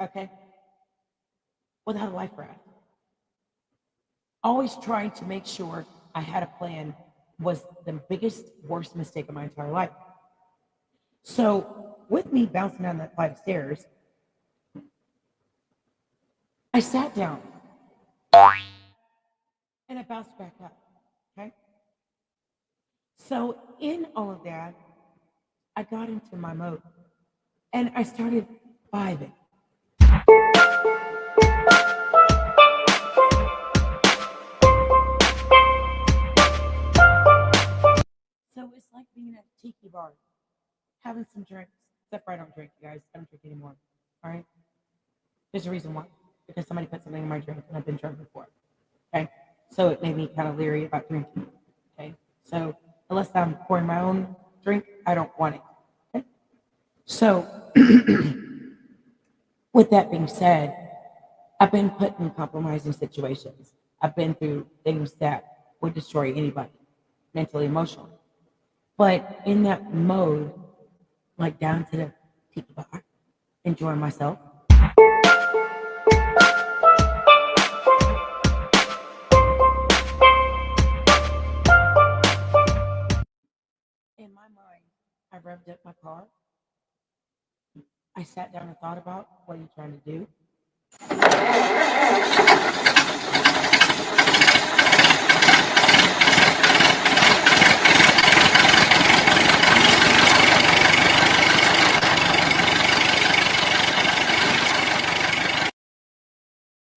Okay? Without a life raft. Always trying to make sure I had a plan was the biggest, worst mistake of my entire life. So, with me bouncing down that flight of stairs, I sat down and I bounced back up. Okay? So, in all of that, I got into my mode and I started vibing. So it's like at Tiki Bar, having some drinks. Except for I don't drink, you guys. I don't drink anymore. All right? There's a reason why. Because somebody put something in my drink and I've been drunk before. Okay? So it made me kind of leery about drinking. Okay? So unless I'm pouring my own drink, I don't want it. Okay? So with that being said, I've been put in compromising situations. I've been through things that would destroy anybody, mentally, emotionally. But in that mode, like down to the tiki bar, enjoying myself. In my mind, I revved up my car. I sat down and thought about what are you trying to do?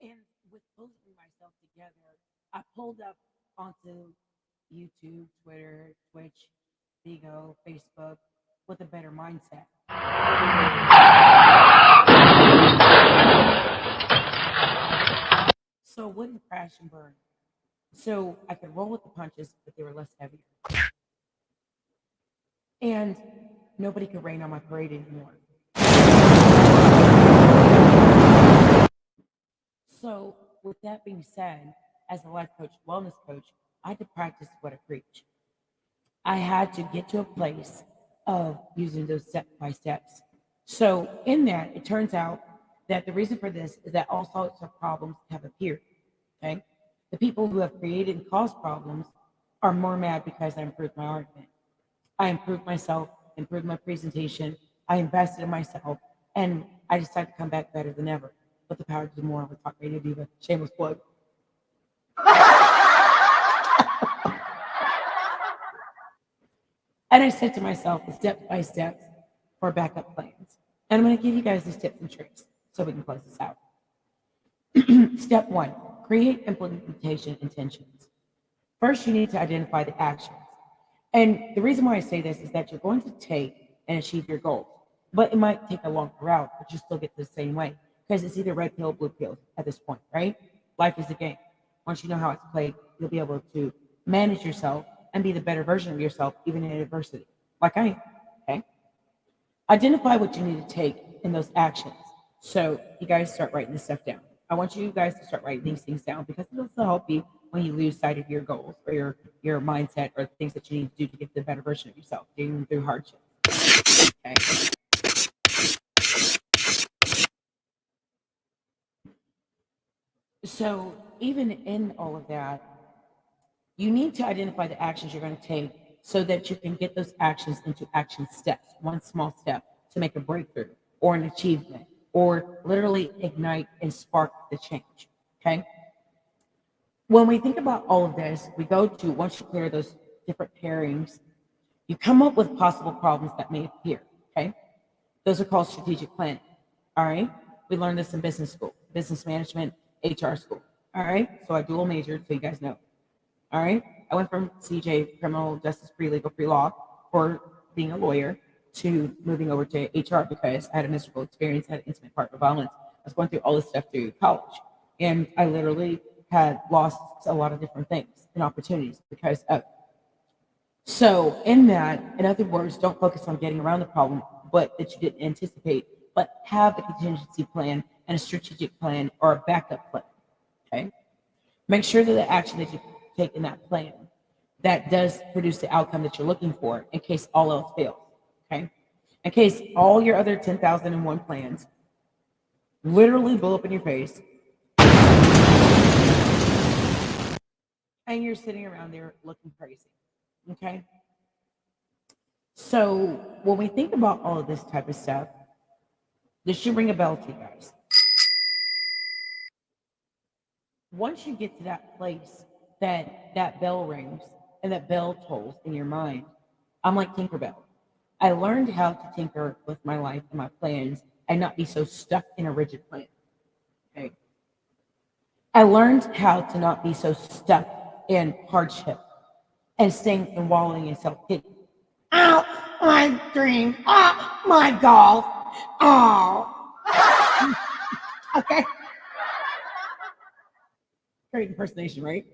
And with pulling myself together, I pulled up onto YouTube, Twitter, Twitch, Vigo, Facebook with a better mindset. So it wouldn't crash and burn. So I could roll with the punches, but they were less heavy. And nobody could rain on my parade anymore. So with that being said, as a life coach, wellness coach, I had to practice what I preach. I had to get to a place of using those step by steps. So in that, it turns out that the reason for this is that all sorts of problems have appeared. Okay, the people who have created and caused problems are more mad because I improved my argument. I improved myself, improved my presentation. I invested in myself, and I decided to come back better than ever. With the power to do more of a talk radio diva. Shameless plug. And I said to myself, step by step for backup plans. And I'm going to give you guys these tips and tricks so we can close this out. Step one, create implementation intentions. First, you need to identify the actions. And the reason why I say this is that you're going to take and achieve your goals, but it might take a longer route, but you still get the same way because it's either red pill, blue pill at this point, right? Life is a game. Once you know how it's played, you'll be able to manage yourself and be the better version of yourself, even in adversity, like I am, okay? Identify what you need to take in those actions. So you guys start writing this stuff down. I want you guys to start writing these things down because it'll also help you when you lose sight of your goals or your mindset or things that you need to do to get the better version of yourself, dealing through hardship. Okay. So even in all of that, you need to identify the actions you're going to take so that you can get those actions into action steps, one small step to make a breakthrough or an achievement or literally ignite and spark the change. Okay. When we think about all of this, we go to, once you clear those different pairings, you come up with possible problems that may appear. Okay. Those are called strategic planning. All right. We learned this in business school, business management, HR school. All right. So I dual majored, so you guys know. All right. I went from CJ, criminal justice, pre-legal, pre-law, for being a lawyer to moving over to HR because I had a miserable experience, had intimate partner violence. I was going through all this stuff through college. And I literally had lost a lot of different things and opportunities because of it. So in that, in other words, don't focus on getting around the problem, but that you didn't anticipate, but have a contingency plan and a strategic plan or a backup plan. Okay. Make sure that the action that you take in that plan that does produce the outcome that you're looking for in case all else fails. Okay. In case all your other 10,001 plans literally blow up in your face and you're sitting around there looking crazy. Okay. So when we think about all of this type of stuff, this should ring a bell to you guys. Once you get to that place that bell rings and that bell tolls in your mind, I'm like Tinkerbell. I learned how to tinker with my life and my plans and not be so stuck in a rigid plan. Okay. I learned how to not be so stuck in hardship and staying and wallowing in self-pity. Oh, my dream. Oh, my golf. Oh. Okay. Great impersonation, right?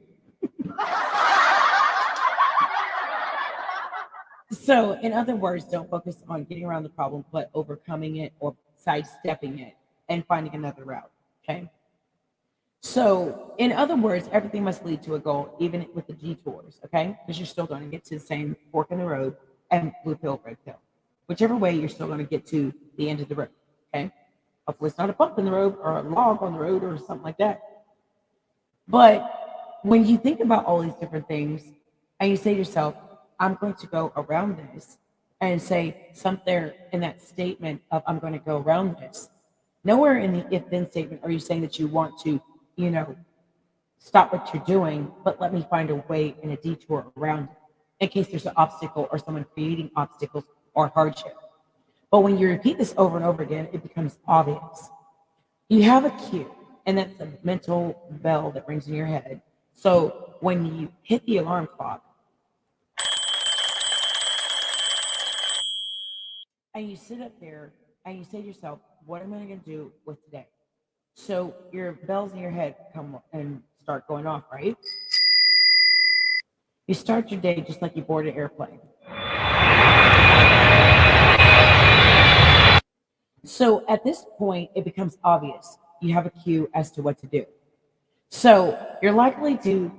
So, in other words, don't focus on getting around the problem, but overcoming it or sidestepping it and finding another route. Okay. So, in other words, everything must lead to a goal, even with the detours. Okay. Because you're still going to get to the same fork in the road and blue pill, red pill. Whichever way, you're still going to get to the end of the road. Okay. Hopefully, it's not a bump in the road or a log on the road or something like that. But when you think about all these different things and you say to yourself, I'm going to go around this, and say something in that statement of I'm going to go around this, nowhere in the if then statement are you saying that you want to, you know, stop what you're doing, but let me find a way in a detour around it in case there's an obstacle or someone creating obstacles or hardship. But when you repeat this over and over again, it becomes obvious. You have a cue, and that's a mental bell that rings in your head. So when you hit the alarm clock and you sit up there and you say to yourself, what am I going to do with today? So your bells in your head come and start going off, right? You start your day just like you board an airplane. So at this point, it becomes obvious. You have a cue as to what to do. So you're likely to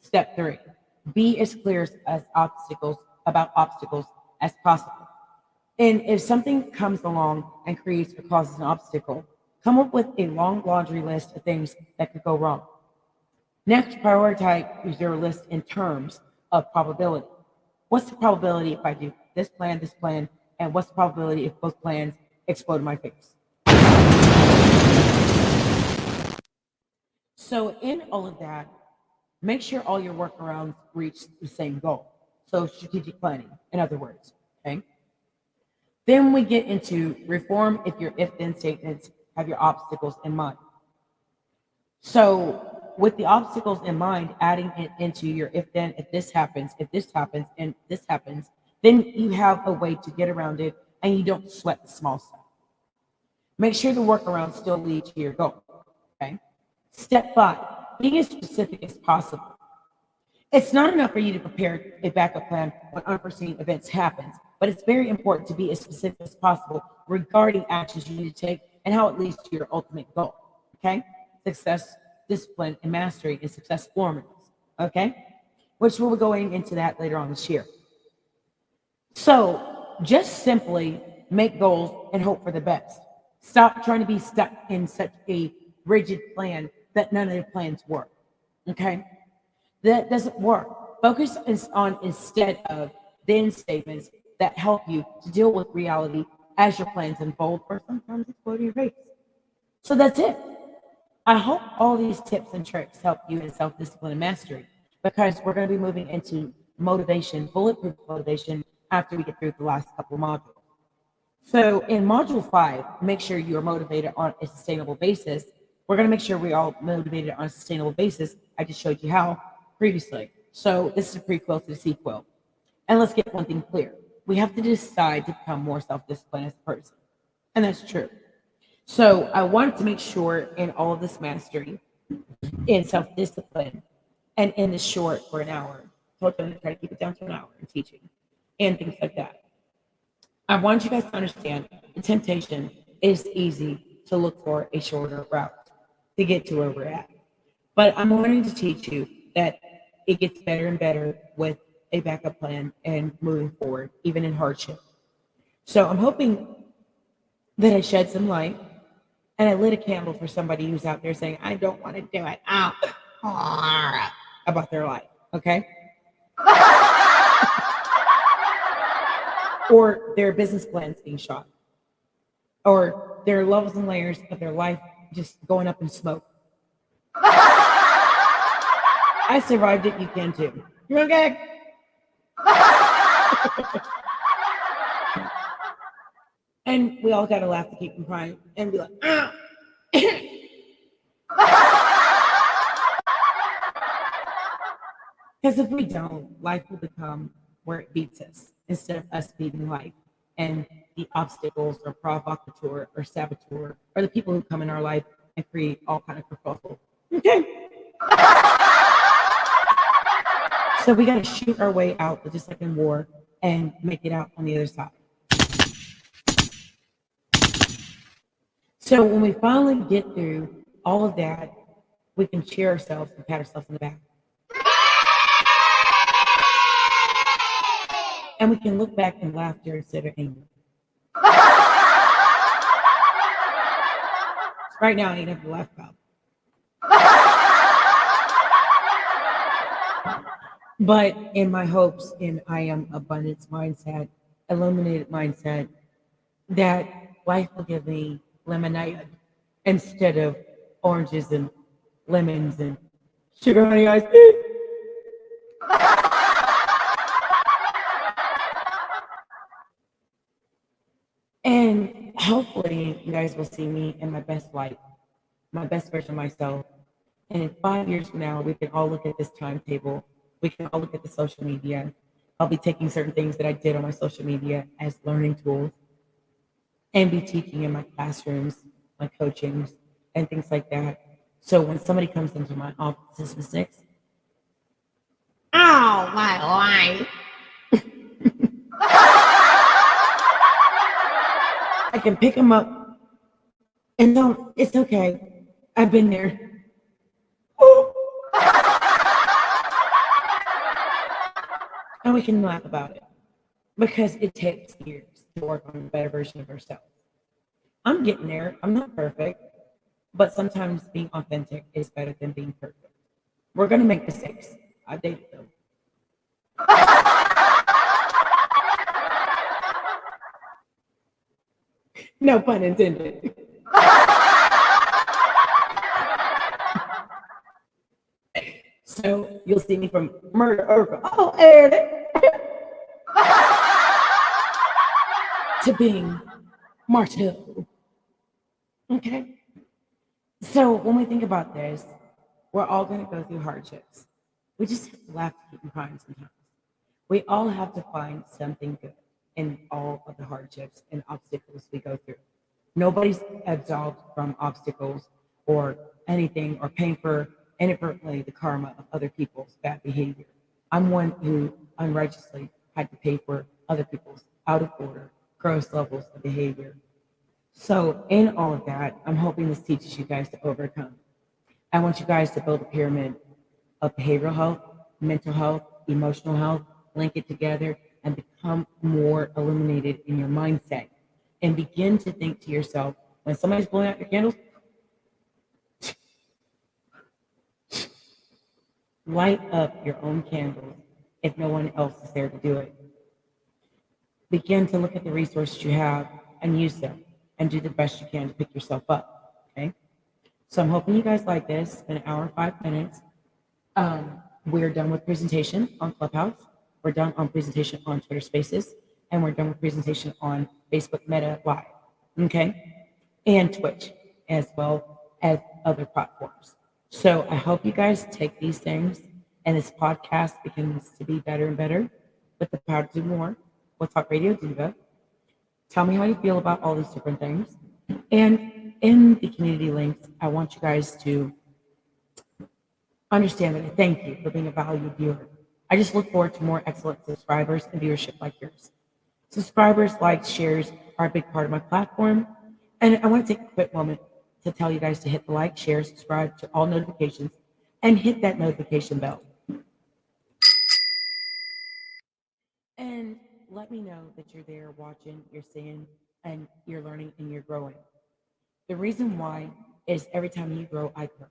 step 3. Be as clear as obstacles as possible. And if something comes along and creates or causes an obstacle, come up with a long laundry list of things that could go wrong. Next, prioritize your list in terms of probability. What's the probability if I do this plan, and what's the probability if both plans explode in my face? So in all of that, make sure all your workarounds reach the same goal. So strategic planning, in other words, okay? Then we get into reform if your if-then statements have your obstacles in mind. So with the obstacles in mind, adding it into your if-then, if this happens, and this happens, then you have a way to get around it and you don't sweat the small stuff. Make sure the workarounds still lead to your goal, okay? Step 5, be as specific as possible. It's not enough for you to prepare a backup plan when unforeseen events happen, but it's very important to be as specific as possible regarding actions you need to take and how it leads to your ultimate goal. Okay? Success, discipline, and mastery and success formulas. Okay? Which we'll be going into that later on this year. So just simply make goals and hope for the best. Stop trying to be stuck in such a rigid plan that none of the plans work. Okay? That doesn't work. Focus on instead of then statements that help you to deal with reality as your plans unfold or sometimes explode in your face. So that's it. I hope all these tips and tricks help you in self-discipline and mastery because we're going to be moving into motivation, bulletproof motivation after we get through the last couple of modules. So in module 5, make sure you are motivated on a sustainable basis. We're going to make sure we're all motivated on a sustainable basis. I just showed you how previously. So this is a prequel to the sequel. And let's get one thing clear. We have to decide to become more self-disciplined as a person. And that's true. So I wanted to make sure in all of this mastery, in self-discipline, and in this short for an hour, told them to try to keep it down to an hour in teaching and things like that. I want you guys to understand the temptation is easy to look for a shorter route to get to where we're at. But I'm wanting to teach you that it gets better and better with a backup plan and moving forward, even in hardship. So I'm hoping that I shed some light and I lit a candle for somebody who's out there saying, I don't want to do it about their life, okay? Or their business plans being shot, or their levels and layers of their life just going up in smoke. I survived it, you can too. You okay? And we all got to laugh to keep from crying and be like, because if we don't, life will become where it beats us instead of us beating life. And the obstacles or provocateur or saboteur are the people who come in our life and create all kind of kerfuffle. Okay. So we got to shoot our way out, just like in war, and make it out on the other side. So when we finally get through all of that, we can cheer ourselves and pat ourselves on the back. And we can look back in laughter instead of anger. Right now, I ain't have to laugh about. But in my hopes, in I am abundance mindset, illuminated mindset, that life will give me lemonade instead of oranges and lemons and sugar honey iced tea. And hopefully you guys will see me in my best light, my best version of myself. And in 5 years from now, we can all look at this timetable. We can all look at the social media. I'll be taking certain things that I did on my social media as learning tools and be teaching in my classrooms, my coachings, and things like that. So when somebody comes into my office with 6, oh, my life. I can pick them up and don't, it's okay. I've been there. And we can laugh about it because it takes years to work on a better version of ourselves. I'm getting there. I'm not perfect, but sometimes being authentic is better than being perfect. We're going to make mistakes. I dated them. No pun intended. So you'll see me from murder over to being Martel. Okay. So when we think about this, we're all going to go through hardships. We just have to laugh to keep from crying sometimes. We all have to find something good in all of the hardships and obstacles we go through. Nobody's absolved from obstacles or anything or paying for inadvertently the karma of other people's bad behavior. I'm one who unrighteously had to pay for other people's out of order, gross levels of behavior. So in all of that, I'm hoping this teaches you guys to overcome. I want you guys to build a pyramid of behavioral health, mental health, emotional health, link it together, and become more illuminated in your mindset. And begin to think to yourself, when somebody's blowing out your candles, light up your own candles if no one else is there to do it. Begin to look at the resources you have and use them and do the best you can to pick yourself up, okay? So I'm hoping you guys like this. It's been an hour and 5 minutes. We're done with presentation on Clubhouse. We're done on presentation on Twitter Spaces. And we're done with presentation on Facebook Meta Live, okay? And Twitch, as well as other platforms. So I hope you guys take these things and this podcast begins to be better and better with the power to do more. We'll Talk Radio Diva. Tell me how you feel about all these different things. And in the community links, I want you guys to understand that I thank you for being a valued viewer. I just look forward to more excellent subscribers and viewership like yours. Subscribers, likes, shares are a big part of my platform. And I want to take a quick moment to tell you guys to hit the like, share, subscribe to all notifications, and hit that notification bell. And let me know that you're there watching, you're seeing, and you're learning, and you're growing. The reason why is every time you grow, I grow.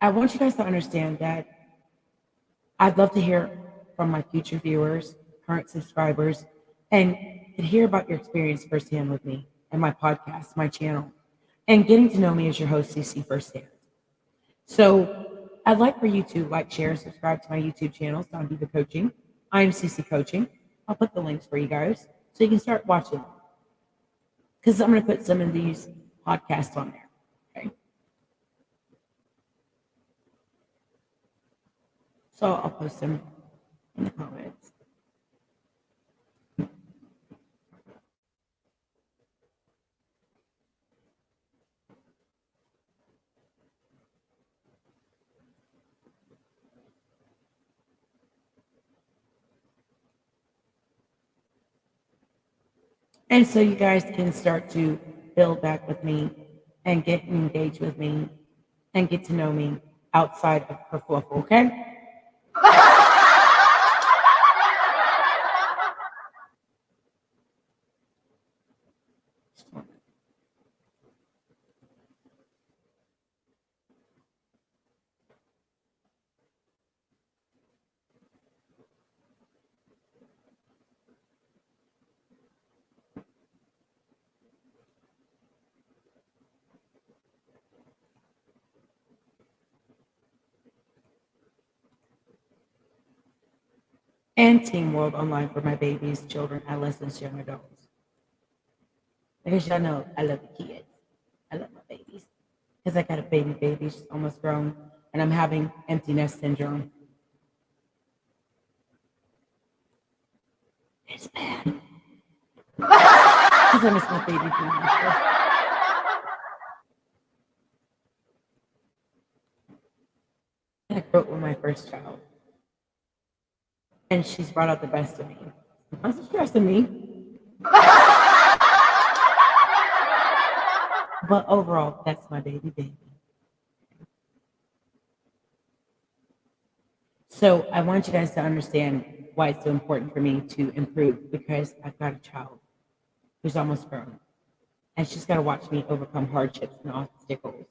I want you guys to understand that I'd love to hear from my future viewers, current subscribers, and to hear about your experience firsthand with me and my podcast, my channel, and getting to know me as your host, CC, firsthand. So I'd like for you to like, share, and subscribe to my YouTube channel, Sound Diva Coaching. I am CC Coaching. I'll put the links for you guys so you can start watching. Because I'm going to put some of these podcasts on there. Okay. So I'll post them in the comments. And so you guys can start to build back with me and get engaged with me and get to know me outside of kerfuffle, okay? And Team World Online for my babies, children, adolescents, young adults. Because y'all know I love the kids. I love my babies. Because I got a baby, she's almost grown, and I'm having empty nest syndrome. It's bad. Because I miss my baby. I grew up with my first child. And she's brought out the best of me. Not stressing me. But overall, that's my baby. So I want you guys to understand why it's so important for me to improve, because I've got a child who's almost grown. And she's got to watch me overcome hardships and obstacles.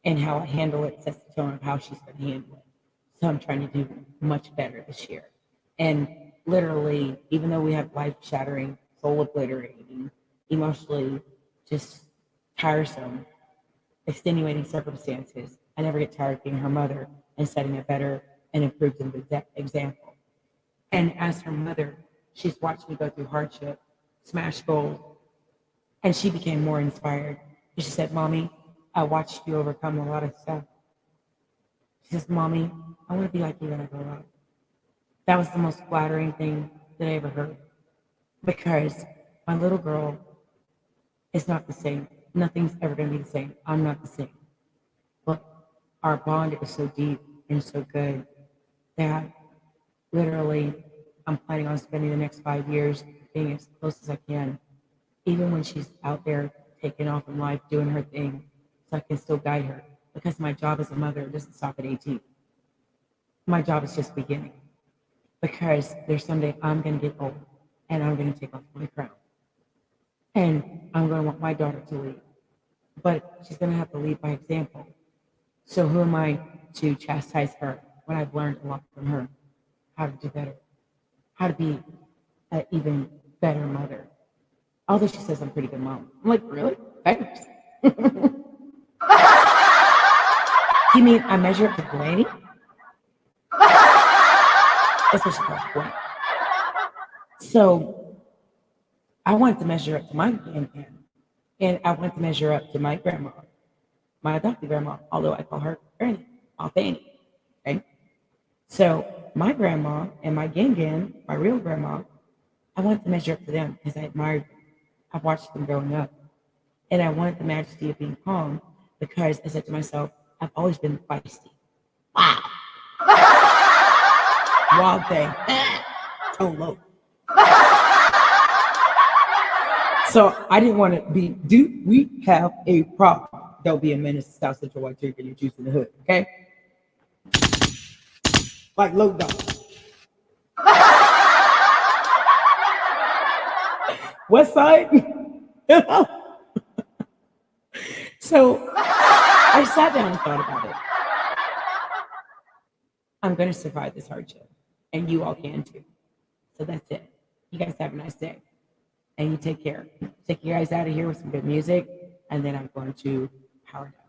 And how I handle it sets the tone of how she's going to handle it. So I'm trying to do much better this year. And literally, even though we have life-shattering, soul-obliterating, emotionally just tiresome, extenuating circumstances, I never get tired of being her mother and setting a better and improved example. And as her mother, she's watched me go through hardship, smash goals, and she became more inspired. She said, "Mommy, I watched you overcome a lot of stuff." She says, "Mommy, I want to be like you when I grow up." That was the most flattering thing that I ever heard, because my little girl is not the same. Nothing's ever going to be the same. I'm not the same. But our bond is so deep and so good that literally I'm planning on spending the next 5 years being as close as I can, even when she's out there taking off in life, doing her thing, so I can still guide her. Because my job as a mother doesn't stop at 18. My job is just beginning. Because there's someday I'm going to get old and I'm going to take off my crown. And I'm going to want my daughter to lead. But she's going to have to lead by example. So who am I to chastise her when I've learned a lot from her? How to do better. How to be an even better mother. Although she says I'm a pretty good mom. I'm like, really? Thanks. You mean I measure up to Granny? That's what she calls Granny. So I wanted to measure up to my grandpa, and I wanted to measure up to my grandma, my adopted grandma, although I call her Granny, Aunt Annie. Okay? So my grandma and my Gangan, my real grandma, I wanted to measure up to them because I admired them. I watched them growing up. And I wanted the majesty of being calm because I said to myself, I've always been feisty. Wow. Wild thing. Tone low. So I didn't want to be, do we have a problem? Don't be a menace to South Central while drinking your juice in the hood, okay? Like low dog. West side? So I sat down and thought about it. I'm going to survive this hardship, and you all can too. So that's it. You guys have a nice day, and you take care. Take you guys out of here with some good music, and then I'm going to power down.